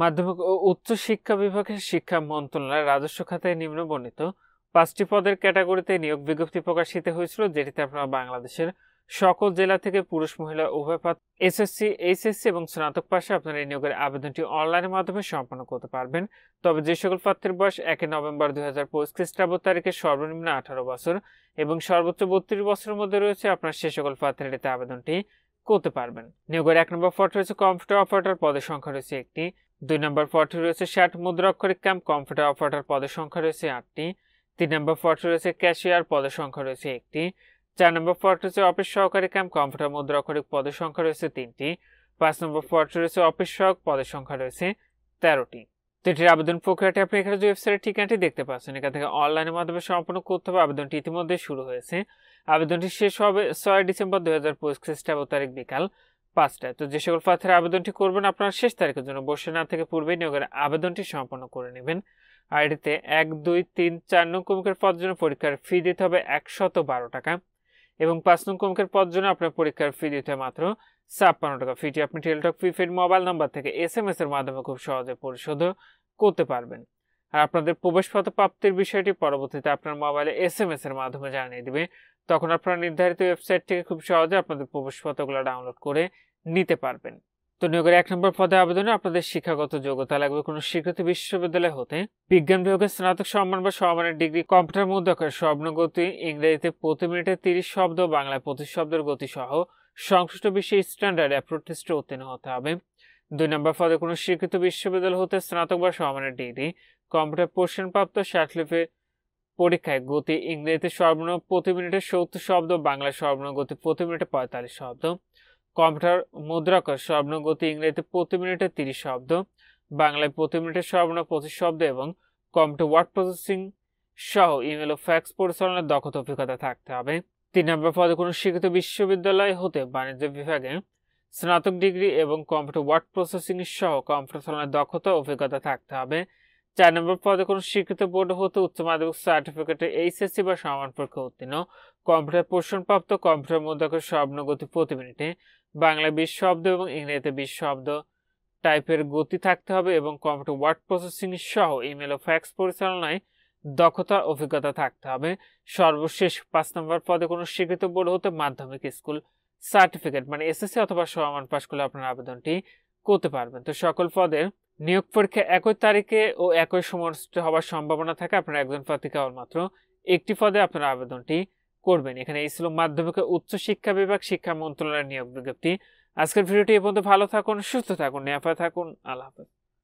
মাধ্যমিক ও উচ্চ শিক্ষা বিভাগের শিক্ষা মন্ত্রণালয় রাজস্ব খাতায় নিম্নবর্ণিত 5টি পদের ক্যাটাগরিতে নিয়োগ বিজ্ঞপ্তি প্রকাশিত হয়েছিল, যেটিতে আপনারা বাংলাদেশের সকল জেলা থেকে পুরুষ মহিলা উভয় প্রার্থী এসএসসি, এইচএসসি এবং স্নাতক পাশে আপনারা এই নিয়োগের আবেদনটি অনলাইনের মাধ্যমে সম্পন্ন করতে পারবেন। তবে যে সকল প্রার্থীর বয়স 1 নভেম্বর 2025 খ্রিস্টাব্দ তারিখে সর্বনিম্ন 18 বছর এবং সর্বোচ্চ 32 বছরের মধ্যে রয়েছে, আপনার সে সকল প্রার্থীরা এতে আবেদনটি করতে পারবেন। নিয়োগের 1 নম্বর পদটি রয়েছে কম্পিউটার অপারেটর, পদের সংখ্যা রয়েছে একটি। 2 নম্বর পদটি রয়েছে 60 মুদ্রাক্ষরিক কাম কম্পিউটার অপারেটর, পদের সংখ্যা রয়েছে 8টি। 3 নম্বর পদটি রয়েছে ক্যাশিয়ার, পদের সংখ্যা রয়েছে একটি। 4 নম্বর পদটি রয়েছে অফিস সহকারী কাম কম্পিউটার মুদ্রাক্ষরিক, পদের সংখ্যা রয়েছে 3টি। 5 নম্বর পদটি রয়েছে অফিস সহক, পদের সংখ্যা রয়েছে 13টি। তো এটির আবেদন প্রক্রিয়াটি আপনি এখানে যে ওয়েবসাইটের ঠিকানাটি দেখতে পাচ্ছেন, এখান থেকে অনলাইনের মাধ্যমে সম্পন্ন করতে হবে। আবেদনটি ইতিমধ্যে শুরু হয়েছে। আবেদনটি শেষ হবে 6 ডিসেম্বর 2025 খ্রিস্টাব্দ তারিখ বিকাল 5টায়। তো যে সকল প্রার্থীরা আবেদনটি করবেন, আপনার শেষ তারিখের জন্য বসে না থেকে পূর্বেই নিয়োগের আবেদনটি সম্পন্ন করে নেবেন। আর এটিতে 1, 2, 3, 4 নং ক্রমিকের পদের জন্য পরীক্ষার ফি দিতে হবে 112 টাকা এবং 5 নং ক্রমিকের পদের জন্য আপনার পরীক্ষার ফি দিতে হবে মাত্র 56 টাকা। ফিটি আপনি টেলিটক প্রিপেড মোবাইল নাম্বার থেকে SMS এর মাধ্যমে খুব সহজে পরিশোধ করতে পারবেন। আর আপনাদের প্রবেশপত্র প্রাপ্তির বিষয়টি পরবর্তীতে আপনার মোবাইলে SMS এর মাধ্যমে জানিয়ে দিবে। তখন আপনারা নির্ধারিত ওয়েবসাইট থেকে খুব সহজে আপনাদের প্রবেশপত্রগুলো ডাউনলোড করে নিতে পারবেন। তো নিয়োগের 1 নম্বর পদে আবেদনে আপনাদের শিক্ষাগত যোগ্যতা লাগবে কোনো স্বীকৃত বিশ্ববিদ্যালয় হতে বিজ্ঞান বিভাগে স্নাতক সম্মান বা সমমানের ডিগ্রি, কম্পিউটার মুদ্রাক্ষর স্বর্ণগতি, ইংরেজিতে প্রতি মিনিটে 30 শব্দ, বাংলায় 25 শব্দের গতি সহ সংশ্লিষ্ট বিষয়ে স্ট্যান্ডার্ড অ্যাপ্রুভ টেস্টে উত্তীর্ণ হতে হবে। 2 নম্বর পদে কোনো স্বীকৃত বিশ্ববিদ্যালয় হতে স্নাতক বা সমমানের ডিগ্রি, কম্পিউটার প্রশিক্ষণপ্রাপ্ত শাটলিফে পরীক্ষায় গতি ইংরেজিতে সর্বনিম্ন প্রতি মিনিটে 70 শব্দ, বাংলায় সর্বনিম্ন গতি প্রতি মিনিটে 45 শব্দ, কম্পিউটার মুদ্রাক্ষর সর্বনিম্ন গতি ইংরেজিতে প্রতি মিনিটে 30 শব্দ, বাংলায় প্রতি মিনিটে সর্বনিম্ন 25 শব্দ এবং কম্পিউটার ওয়ার্ড প্রসেসিং সহ ইমেল ও ফ্যাক্স পরিচালনার দক্ষতা অভিজ্ঞতা থাকতে হবে। 3 নম্বর পদে কোনো স্বীকৃত বিশ্ববিদ্যালয় হতে বাণিজ্য বিভাগে স্নাতক ডিগ্রি এবং কম্পিউটার ওয়ার্ড প্রসেসিং সহ কম্পিউটার চালানোর দক্ষতা অভিজ্ঞতা থাকতে হবে। 4 নম্বর পদে কোনো স্বীকৃত বোর্ড হতে উচ্চ মাধ্যমিক সার্টিফিকেটে এইচএসসি বা সমান পরীক্ষা উত্তীর্ণ, কম্পিউটার প্রশিক্ষণপ্রাপ্ত, কম্পিউটার মুদ্রাক্ষর সর্বনিম্ন গতি প্রতি মিনিটে, বাংলায় 20 শব্দ এবং ইংরেজিতে 20 শব্দ টাইপের গতি থাকতে হবে এবং কম্পিউটার ওয়ার্ড প্রসেসিং সহ ইমেল ও ফ্যাক্স পরিচালনায় দক্ষতা অভিজ্ঞতা থাকতে হবে। সর্বশেষ 5 নম্বর পদে কোনো স্বীকৃত বোর্ড হতে মাধ্যমিক স্কুল সার্টিফিকেট মানে এসএসসি অথবা সমান পাস করলে আপনার আবেদনটি করতে পারবেন। তো সকল পদের নিয়োগ পরীক্ষা একই তারিখে ও একই সময় হওয়ার সম্ভাবনা থাকে। আপনারা একজন প্রার্থী কেবলমাত্র একটি পদে আপনারা আবেদনটি করবেন। এখানে এই ছিল মাধ্যমিক ও উচ্চ শিক্ষা বিভাগ শিক্ষা মন্ত্রণালয়ের নিয়োগ বিজ্ঞপ্তি। আজকের ভিডিওটি এ পর্যন্ত। ভালো থাকুন, সুস্থ থাকুন, নিরাপদে থাকুন। আল্লাহ হাফেজ।